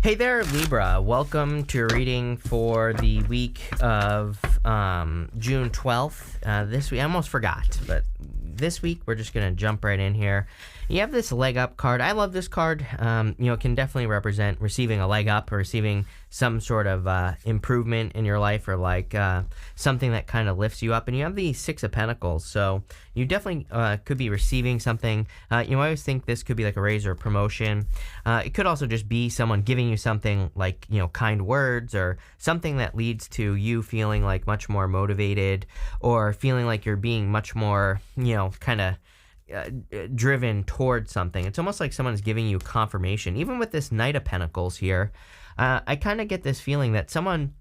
Hey there, Libra. Welcome to your reading for the week of June 12th. This week, I almost forgot, but this week we're just going to jump right in here. You have this leg up card. I love this card. It can definitely represent receiving a leg up or receiving some sort of improvement in your life, or like something that kind of lifts you up. And you have the Six of Pentacles, so you definitely could be receiving something. I always think this could be like a raise or a promotion. It could also just be someone giving you something like, kind words, or something that leads to you feeling like much more motivated, or feeling like you're being much more, kind of driven towards something. It's almost like someone's giving you confirmation. Even with this Knight of Pentacles here, I kind of get this feeling that someone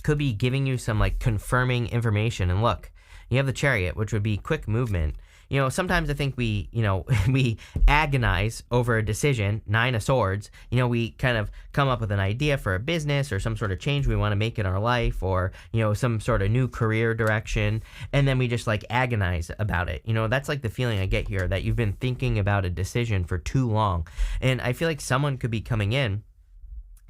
could be giving you some like confirming information. And look, you have the Chariot, which would be quick movement. Sometimes I think we, we agonize over a decision. Nine of Swords, we kind of come up with an idea for a business or some sort of change we want to make in our life, or, some sort of new career direction. And then we just like agonize about it. That's like the feeling I get here, that you've been thinking about a decision for too long. And I feel like someone could be coming in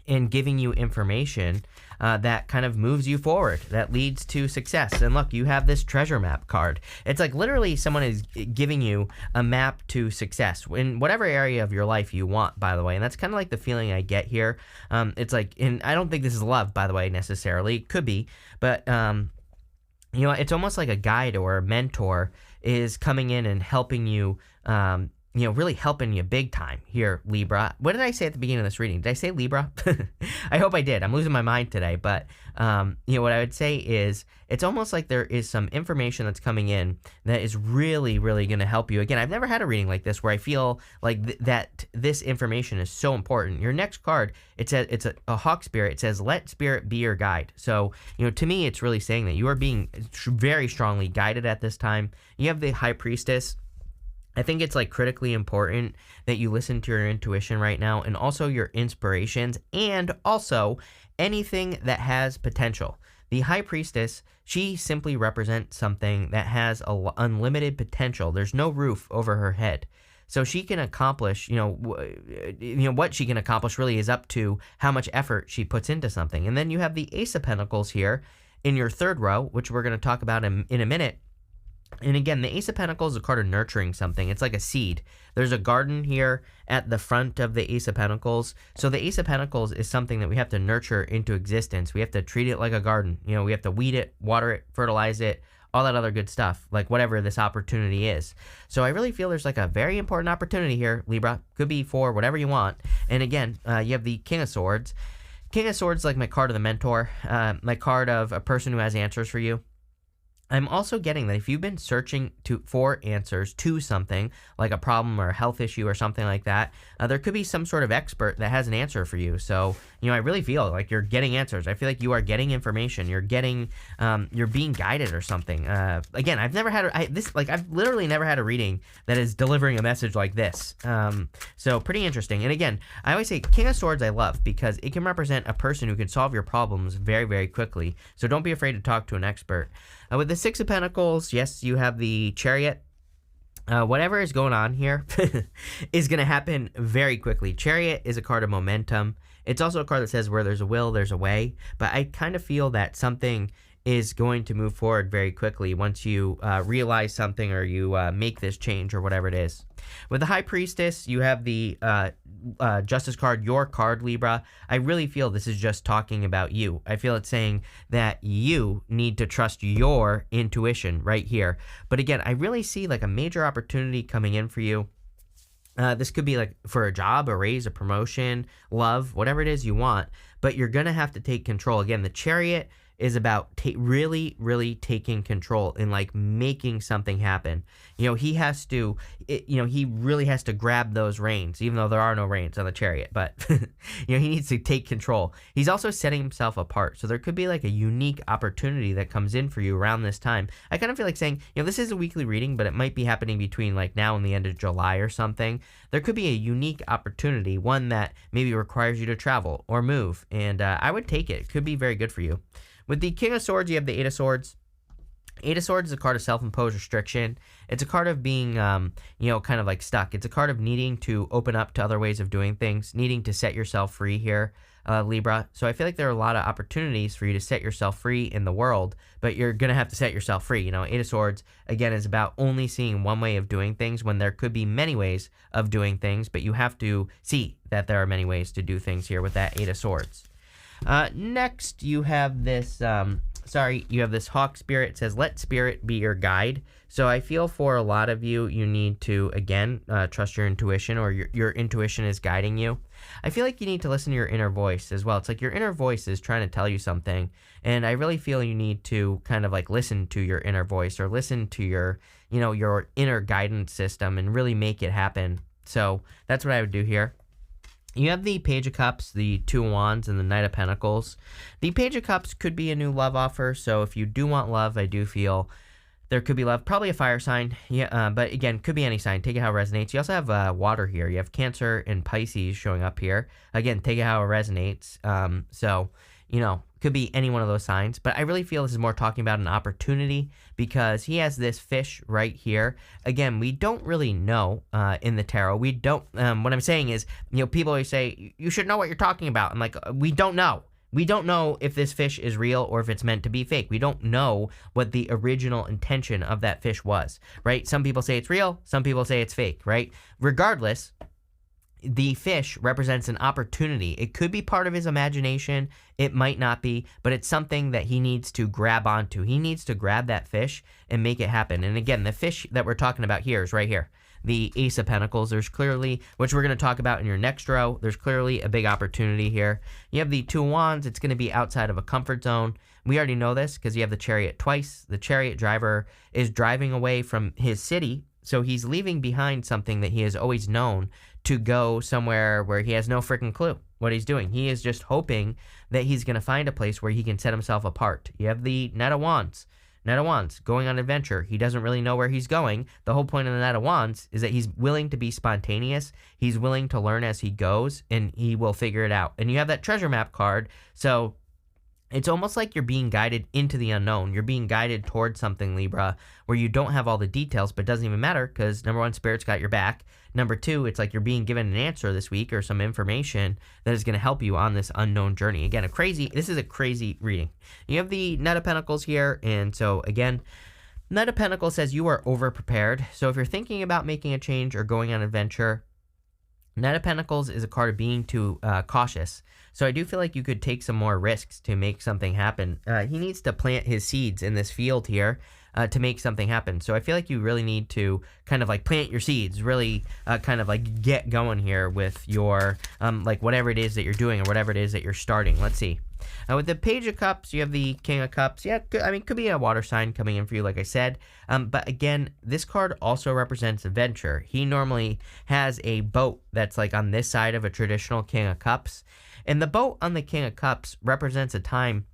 and giving you information that kind of moves you forward, that leads to success. And look, you have this treasure map card. It's like literally someone is giving you a map to success in whatever area of your life you want, by the way. And that's kind of like the feeling I get here. It's like, and I don't think this is love, by the way, necessarily. It could be, but it's almost like a guide or a mentor is coming in and helping you, really helping you big time here, Libra. What did I say at the beginning of this reading? Did I say Libra? I hope I did. I'm losing my mind today. But, what I would say is it's almost like there is some information that's coming in that is really, really going to help you. Again, I've never had a reading like this where I feel like that this information is so important. Your next card, it's a hawk spirit. It says, let spirit be your guide. So, to me, it's really saying that you are being very strongly guided at this time. You have the High Priestess. I think it's like critically important that you listen to your intuition right now, and also your inspirations, and also anything that has potential. The High Priestess, she simply represents something that has unlimited potential. There's no roof over her head. So she can accomplish, what she can accomplish really is up to how much effort she puts into something. And then you have the Ace of Pentacles here in your third row, which we're going to talk about in a minute. And again, the Ace of Pentacles is a card of nurturing something. It's like a seed. There's a garden here at the front of the Ace of Pentacles. So the Ace of Pentacles is something that we have to nurture into existence. We have to treat it like a garden. We have to weed it, water it, fertilize it, all that other good stuff, like whatever this opportunity is. So I really feel there's like a very important opportunity here, Libra. Could be for whatever you want. And again, you have the King of Swords. King of Swords is like my card of the mentor, my card of a person who has answers for you. I'm also getting that if you've been searching for answers to something, like a problem or a health issue or something like that, there could be some sort of expert that has an answer for you. So, I really feel like you're getting answers. I feel like you are getting information. You're getting, you're being guided or something. Again, I've literally never had a reading that is delivering a message like this. So pretty interesting. And again, I always say King of Swords I love because it can represent a person who can solve your problems very, very quickly. So don't be afraid to talk to an expert. With the Six of Pentacles, yes, you have the Chariot. Whatever is going on here is going to happen very quickly. Chariot is a card of momentum. It's also a card that says where there's a will, there's a way. But I kind of feel that something is going to move forward very quickly once you realize something, or you make this change, or whatever it is. With the High Priestess, you have the Justice card, your card, Libra. I really feel this is just talking about you. I feel it's saying that you need to trust your intuition right here. But again, I really see like a major opportunity coming in for you. This could be like for a job, a raise, a promotion, love, whatever it is you want. But you're going to have to take control. Again, the Chariot is about really, really taking control and like making something happen. He has to, he really has to grab those reins, even though there are no reins on the Chariot, but he needs to take control. He's also setting himself apart. So there could be like a unique opportunity that comes in for you around this time. I kind of feel like saying, this is a weekly reading, but it might be happening between like now and the end of July or something. There could be a unique opportunity, one that maybe requires you to travel or move. And I would take it. It could be very good for you. With the King of Swords, you have the Eight of Swords. Eight of Swords is a card of self-imposed restriction. It's a card of being, kind of like stuck. It's a card of needing to open up to other ways of doing things, needing to set yourself free here, Libra. So I feel like there are a lot of opportunities for you to set yourself free in the world, but you're going to have to set yourself free. Eight of Swords, again, is about only seeing one way of doing things when there could be many ways of doing things, but you have to see that there are many ways to do things here with that Eight of Swords. Next, you have this... you have this hawk spirit. It says, let spirit be your guide. So I feel for a lot of you, you need to, again, trust your intuition, or your intuition is guiding you. I feel like you need to listen to your inner voice as well. It's like your inner voice is trying to tell you something. And I really feel you need to kind of like listen to your inner voice, or listen to your inner guidance system and really make it happen. So that's what I would do here. You have the Page of Cups, the Two of Wands, and the Knight of Pentacles. The Page of Cups could be a new love offer, so if you do want love, I do feel there could be love. Probably a fire sign, but again, could be any sign. Take it how it resonates. You also have water here. You have Cancer and Pisces showing up here. Again, take it how it resonates. Could be any one of those signs, but I really feel this is more talking about an opportunity, because he has this fish right here. Again, we don't really know in the tarot. We don't, what I'm saying is, people always say, you should know what you're talking about. I'm like, we don't know. We don't know if this fish is real or if it's meant to be fake. We don't know what the original intention of that fish was, right? Some people say it's real. Some people say it's fake, right? Regardless, the fish represents an opportunity. It could be part of his imagination. It might not be, but it's something that he needs to grab onto. He needs to grab that fish and make it happen. And again, the fish that we're talking about here is right here. The Ace of Pentacles. There's clearly, which we're going to talk about in your next row, there's clearly a big opportunity here. You have the Two of Wands. It's going to be outside of a comfort zone. We already know this because you have the Chariot twice. The Chariot driver is driving away from his city, so he's leaving behind something that he has always known, to go somewhere where he has no freaking clue what he's doing. He is just hoping that he's going to find a place where he can set himself apart. You have the Knight of Wands. Knight of Wands, going on adventure. He doesn't really know where he's going. The whole point of the Knight of Wands is that he's willing to be spontaneous. He's willing to learn as he goes, and he will figure it out. And you have that treasure map card, so it's almost like you're being guided into the unknown. You're being guided towards something, Libra, where you don't have all the details, but it doesn't even matter, because number one, Spirit's got your back. Number two, it's like you're being given an answer this week, or some information that is going to help you on this unknown journey. Again, this is a crazy reading. You have the Knight of Pentacles here, and so again, Knight of Pentacles says you are over-prepared. So if you're thinking about making a change or going on an adventure, Knight of Pentacles is a card of being too cautious. So I do feel like you could take some more risks to make something happen. He needs to plant his seeds in this field here to make something happen. So I feel like you really need to kind of like plant your seeds, really kind of like get going here with your, like whatever it is that you're doing or whatever it is that you're starting. Let's see. With the Page of Cups, you have the King of Cups. Yeah, could be a water sign coming in for you, like I said. But again, this card also represents adventure. He normally has a boat that's like on this side of a traditional King of Cups. And the boat on the King of Cups represents a time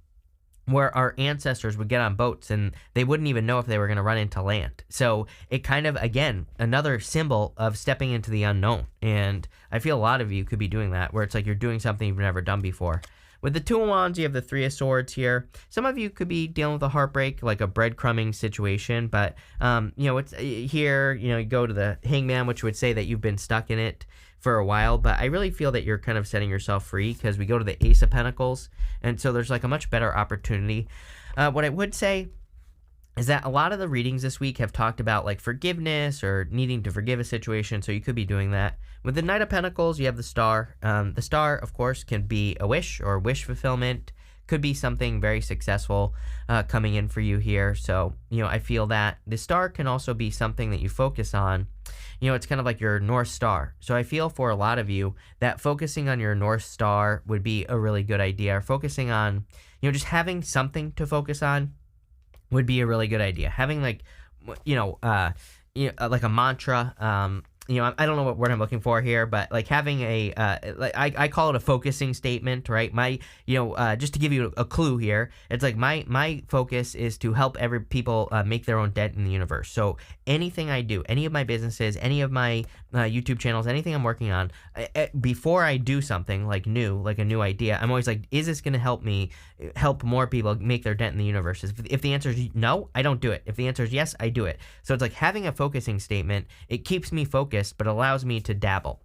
where our ancestors would get on boats and they wouldn't even know if they were going to run into land. So it kind of, again, another symbol of stepping into the unknown. And I feel a lot of you could be doing that, where it's like you're doing something you've never done before. With the Two of Wands, you have the Three of Swords here. Some of you could be dealing with a heartbreak, like a breadcrumbing situation, but, it's here, you go to the Hangman, which would say that you've been stuck in it for a while, but I really feel that you're kind of setting yourself free, because we go to the Ace of Pentacles, and so there's like a much better opportunity. What I would say is that a lot of the readings this week have talked about like forgiveness or needing to forgive a situation, so you could be doing that. With the Knight of Pentacles, you have the Star. The Star, of course, can be a wish or wish fulfillment. Could be something very successful coming in for you here. So, I feel that the Star can also be something that you focus on. It's kind of like your North Star. So I feel for a lot of you that focusing on your North Star would be a really good idea. Or focusing on, just having something to focus on would be a really good idea. Having like, like a mantra, I don't know what word I'm looking for here, but like having I call it a focusing statement, right? Just to give you a clue here, it's like my focus is to help people make their own dent in the universe. So anything I do, any of my businesses, any of my YouTube channels, anything I'm working on, before I do something like a new idea, I'm always like, is this going to help more people make their dent in the universe? If the answer is no, I don't do it. If the answer is yes, I do it. So it's like having a focusing statement. It keeps me focused, but allows me to dabble,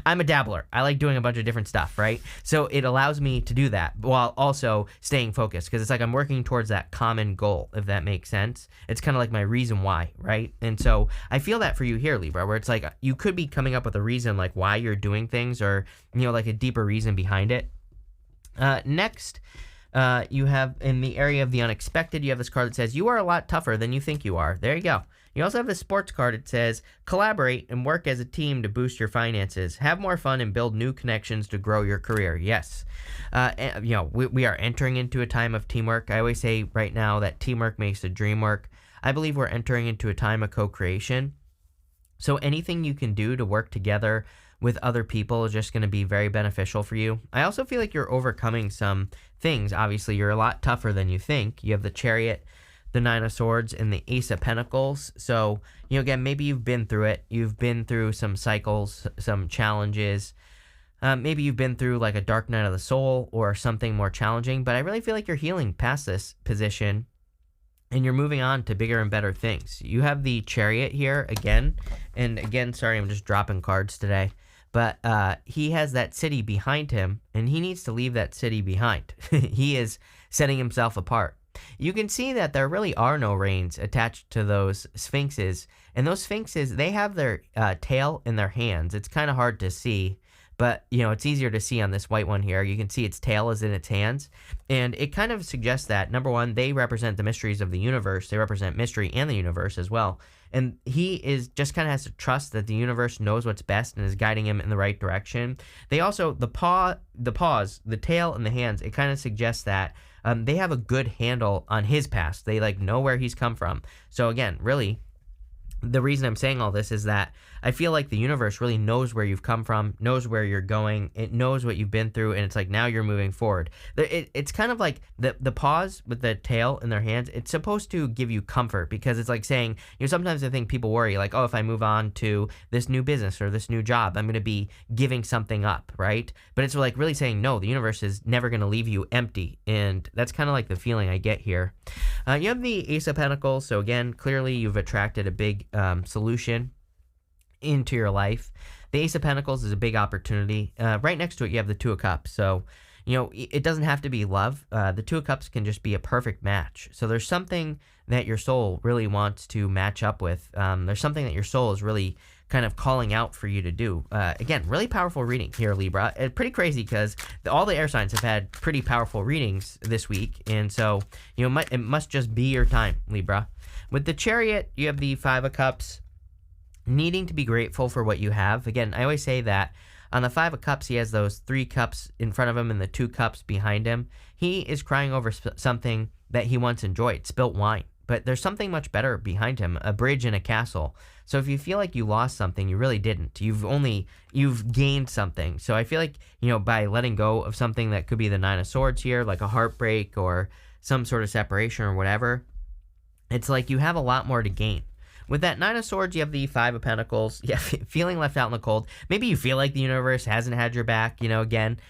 I'm a dabbler. I like doing a bunch of different stuff, right? So it allows me to do that while also staying focused, because it's like I'm working towards that common goal, if that makes sense. It's kind of like my reason why, right? And so I feel that for you here, Libra, where it's like you could be coming up with a reason like why you're doing things, or, like a deeper reason behind it. Next, you have in the area of the unexpected, you have this card that says, you are a lot tougher than you think you are. There you go. You also have this sports card. It says, collaborate and work as a team to boost your finances. Have more fun and build new connections to grow your career. Yes. We are entering into a time of teamwork. I always say right now that teamwork makes the dream work. I believe we're entering into a time of co-creation. So anything you can do to work together with other people is just going to be very beneficial for you. I also feel like you're overcoming some things. Obviously, you're a lot tougher than you think. You have the Chariot, the Nine of Swords, and the Ace of Pentacles. So, again, maybe you've been through it. You've been through some cycles, some challenges. Maybe you've been through like a dark night of the soul or something more challenging. But I really feel like you're healing past this position, and you're moving on to bigger and better things. You have the Chariot here again. And again, sorry, I'm just dropping cards today. But he has that city behind him, and he needs to leave that city behind. He is setting himself apart. You can see that there really are no reins attached to those sphinxes. And those sphinxes, they have their tail in their hands. It's kind of hard to see, but, it's easier to see on this white one here. You can see its tail is in its hands. And it kind of suggests that, number one, they represent the mysteries of the universe. They represent mystery and the universe as well. And he is just kind of has to trust that the universe knows what's best and is guiding him in the right direction. They also, the paws, the tail, and the hands, it kind of suggests that they have a good handle on his past. They know where he's come from. So again, really, the reason I'm saying all this is that I feel like the universe really knows where you've come from, knows where you're going. It knows what you've been through, and it's like now you're moving forward. It's kind of like the paws with the tail in their hands. It's supposed to give you comfort, because it's like saying, sometimes I think people worry like, oh, if I move on to this new business or this new job, I'm going to be giving something up, right? But it's like really saying, no, the universe is never going to leave you empty. And that's kind of like the feeling I get here. You have the Ace of Pentacles. So again, clearly you've attracted a big solution into your life. The Ace of Pentacles is a big opportunity. Right next to it, you have the Two of Cups. So, it doesn't have to be love. The Two of Cups can just be a perfect match. So there's something that your soul really wants to match up with. There's something that your soul is really kind of calling out for you to do. Again, really powerful reading here, Libra. It's pretty crazy because all the air signs have had pretty powerful readings this week. And so, it must just be your time, Libra. With the Chariot, you have the Five of Cups. Needing to be grateful for what you have. Again, I always say that on the Five of Cups, he has those 3 cups in front of him and the 2 cups behind him. He is crying over something that he once enjoyed, spilt wine. But there's something much better behind him, a bridge and a castle. So if you feel like you lost something, you really didn't. You've gained something. So I feel like, by letting go of something that could be the Nine of Swords here, like a heartbreak or some sort of separation or whatever, it's like you have a lot more to gain. With that Nine of Swords, you have the Five of Pentacles. Yeah, feeling left out in the cold. Maybe you feel like the universe hasn't had your back, again,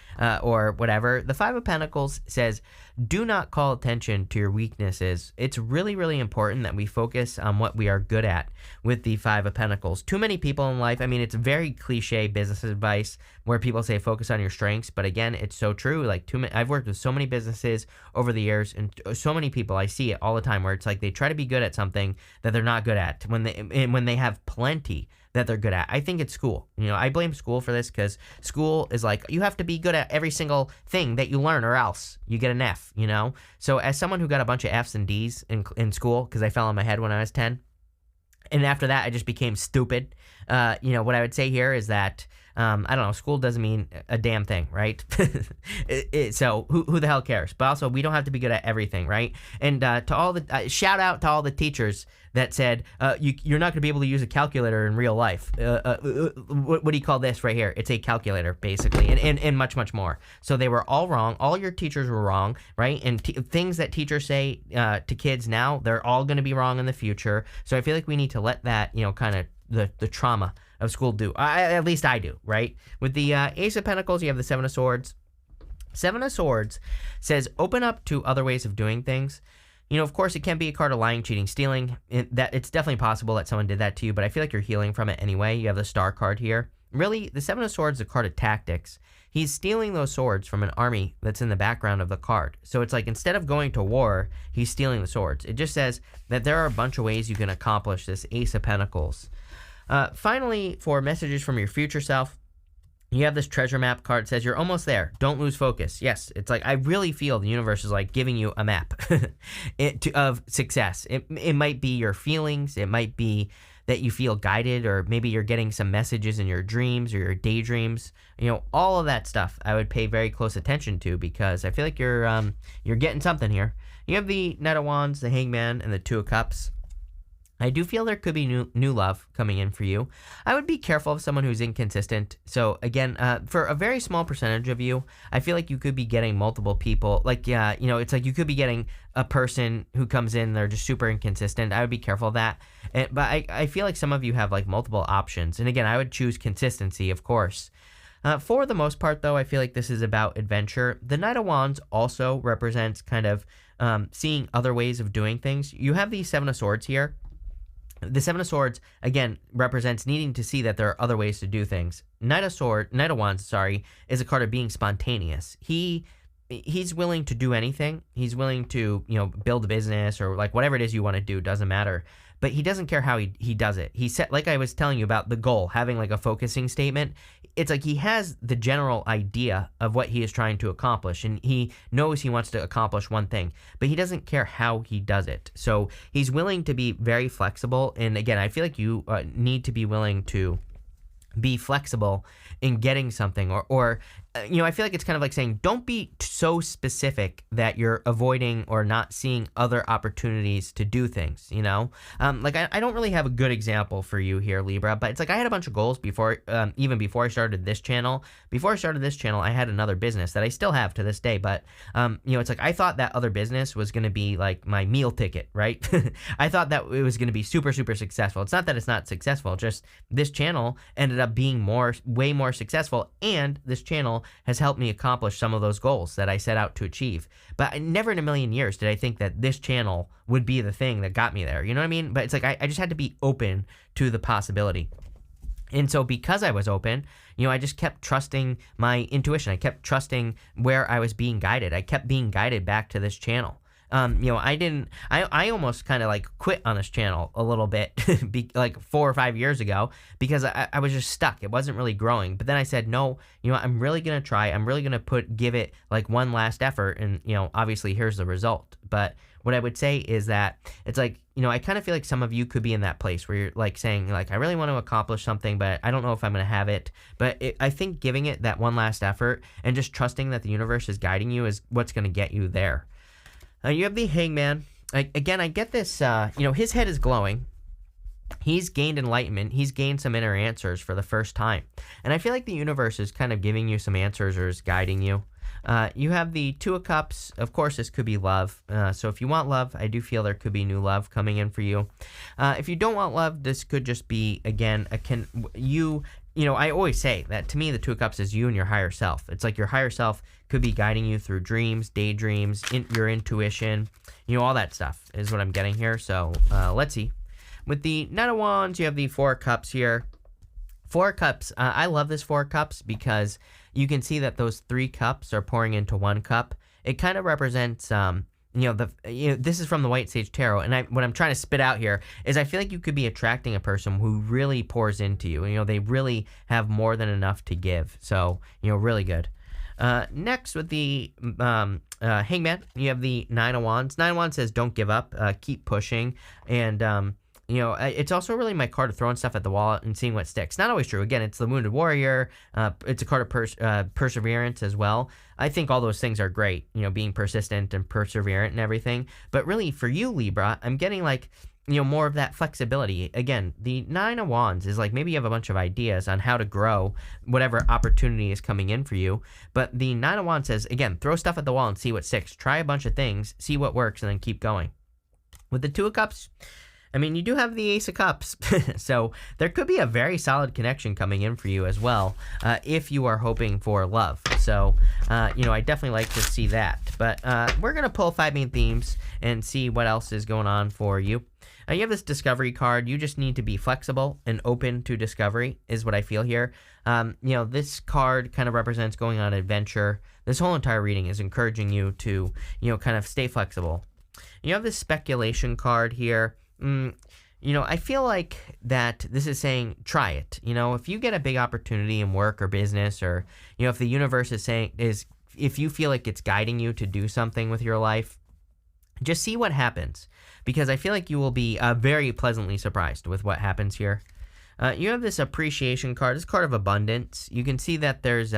or whatever. The Five of Pentacles says, do not call attention to your weaknesses. It's really, really important that we focus on what we are good at with the Five of Pentacles. Too many people in life, it's very cliche business advice where people say focus on your strengths. But again, it's so true. I've worked with so many businesses over the years, and so many people, I see it all the time, where it's like they try to be good at something that they're not good at when they have plenty that they're good at. I think it's school. I blame school for this, because school is like, you have to be good at every single thing that you learn or else you get an F, So as someone who got a bunch of Fs and Ds in school, because I fell on my head when I was 10, and after that I just became stupid, what I would say here is that I don't know. School doesn't mean a damn thing, right? So who the hell cares? But also, we don't have to be good at everything, right? And to all the shout out to all the teachers that said you're not going to be able to use a calculator in real life. What do you call this right here? It's a calculator, basically, and much more. So they were all wrong. All your teachers were wrong, right? And things that teachers say to kids now, they're all going to be wrong in the future. So I feel like we need to let that, kind of the trauma of school do. At least I do, right? With the Ace of Pentacles, you have the Seven of Swords. Seven of Swords says open up to other ways of doing things. Of course, it can be a card of lying, cheating, stealing. It's definitely possible that someone did that to you, but I feel like you're healing from it anyway. You have the Star card here. Really, the Seven of Swords is a card of tactics. He's stealing those swords from an army that's in the background of the card. So it's like instead of going to war, he's stealing the swords. It just says that there are a bunch of ways you can accomplish this Ace of Pentacles. Finally, for messages from your future self, you have this treasure map card. It says you're almost there. Don't lose focus. Yes, it's like I really feel the universe is like giving you a map of success. It might be your feelings. It might be that you feel guided, or maybe you're getting some messages in your dreams or your daydreams. All of that stuff I would pay very close attention to, because I feel like you're getting something here. You have the Knight of Wands, the Hangman, and the Two of Cups. I do feel there could be new love coming in for you. I would be careful of someone who's inconsistent. So again, for a very small percentage of you, I feel like you could be getting multiple people. Like, it's like you could be getting a person who comes in, they're just super inconsistent. I would be careful of that. But I feel like some of you have like multiple options. And again, I would choose consistency, of course. For the most part, though, I feel like this is about adventure. The Knight of Wands also represents kind of seeing other ways of doing things. You have the Seven of Swords here. The Seven of Swords, again, represents needing to see that there are other ways to do things. Knight of Wands, is a card of being spontaneous. He's willing to do anything. He's willing to, build a business or like whatever it is you want to do, doesn't matter. But he doesn't care how he does it. He set, like I was telling you about the goal, having like a focusing statement. It's like he has the general idea of what he is trying to accomplish, and he knows he wants to accomplish one thing, but he doesn't care how he does it. So he's willing to be very flexible. And again, I feel like you need to be willing to be flexible in getting something, or I feel like it's kind of like saying don't be so specific that you're avoiding or not seeing other opportunities to do things. Like I don't really have a good example for you here, Libra, but it's like I had a bunch of goals before, even before I started this channel. Before I started this channel, I had another business that I still have to this day, but it's like I thought that other business was going to be like my meal ticket, right? I thought that it was going to be super successful. It's not that it's not successful, just this channel ended up being way more successful, and this channel has helped me accomplish some of those goals that I set out to achieve. But never in a million years did I think that this channel would be the thing that got me there. You know what I mean? But it's like I just had to be open to the possibility. And so because I was open, I just kept trusting my intuition. I kept trusting where I was being guided. I kept being guided back to this channel. I almost kind of like quit on this channel a little bit like 4 or 5 years ago, because I was just stuck. It wasn't really growing. But then I said, no, I'm really going to try. I'm really going to give it like one last effort. And, obviously here's the result. But what I would say is that it's like, I kind of feel like some of you could be in that place where you're like saying like, I really want to accomplish something, but I don't know if I'm going to have it. But I think giving it that one last effort and just trusting that the universe is guiding you is what's going to get you there. You have the Hangman. Again, I get this, his head is glowing. He's gained enlightenment. He's gained some inner answers for the first time. And I feel like the universe is kind of giving you some answers or is guiding you. You have the Two of Cups. Of course, this could be love. So if you want love, I do feel there could be new love coming in for you. If you don't want love, this could just be, again, I always say that to me, the Two of Cups is you and your higher self. It's like your higher self could be guiding you through dreams, daydreams, your intuition, all that stuff is what I'm getting here. So let's see. With the Knight of Wands, you have the Four of Cups here. Four Cups, I love this Four Cups because you can see that those 3 cups are pouring into 1 cup. It kind of represents this is from the White Sage Tarot, and what I'm trying to spit out here is I feel like you could be attracting a person who really pours into you. They really have more than enough to give. So, really good. Next, with the Hangman, you have the Nine of Wands. Nine of Wands says don't give up, keep pushing, and It's also really my card of throwing stuff at the wall and seeing what sticks. Not always true. Again, it's the Wounded Warrior. It's a card of perseverance as well. I think all those things are great, being persistent and perseverant and everything. But really, for you, Libra, I'm getting more of that flexibility. Again, the Nine of Wands is maybe you have a bunch of ideas on how to grow whatever opportunity is coming in for you. But the Nine of Wands says, again, throw stuff at the wall and see what sticks. Try a bunch of things, see what works, and then keep going. With the Two of Cups, you do have the Ace of Cups, so there could be a very solid connection coming in for you as well, if you are hoping for love. So, I definitely like to see that. But we're going to pull 5 main themes and see what else is going on for you. You have this Discovery card. You just need to be flexible and open to discovery is what I feel here. This card kind of represents going on an adventure. This whole entire reading is encouraging you to, kind of stay flexible. You have this Speculation card here. I feel like that this is saying, try it. If you get a big opportunity in work or business, or, if the universe is if you feel like it's guiding you to do something with your life, just see what happens, because I feel like you will be very pleasantly surprised with what happens here. You have this Appreciation card. This card of abundance. You can see that there's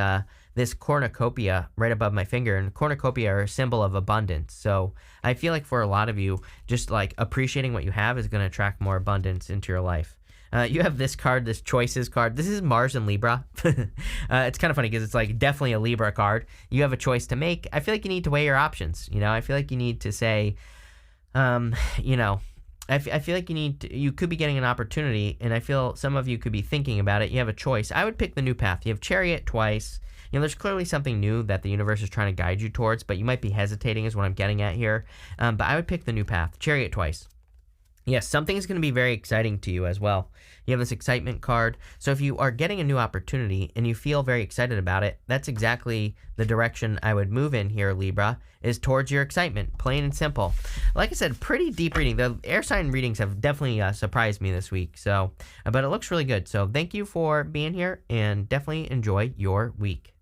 this cornucopia right above my finger, and cornucopia are a symbol of abundance. So I feel like for a lot of you, just appreciating what you have is going to attract more abundance into your life. You have this card, this Choices card. This is Mars and Libra. It's kind of funny because it's definitely a Libra card. You have a choice to make. I feel like you need to weigh your options. I feel like you need to say, I feel like you could be getting an opportunity, and I feel some of you could be thinking about it. You have a choice. I would pick the New Path. You have Chariot twice. There's clearly something new that the universe is trying to guide you towards, but you might be hesitating is what I'm getting at here. But I would pick the New Path. Chariot twice. Yes, something is going to be very exciting to you as well. You have this Excitement card. So if you are getting a new opportunity and you feel very excited about it, that's exactly the direction I would move in here, Libra, is towards your excitement, plain and simple. Like I said, pretty deep reading. The air sign readings have definitely surprised me this week. But it looks really good. So thank you for being here, and definitely enjoy your week.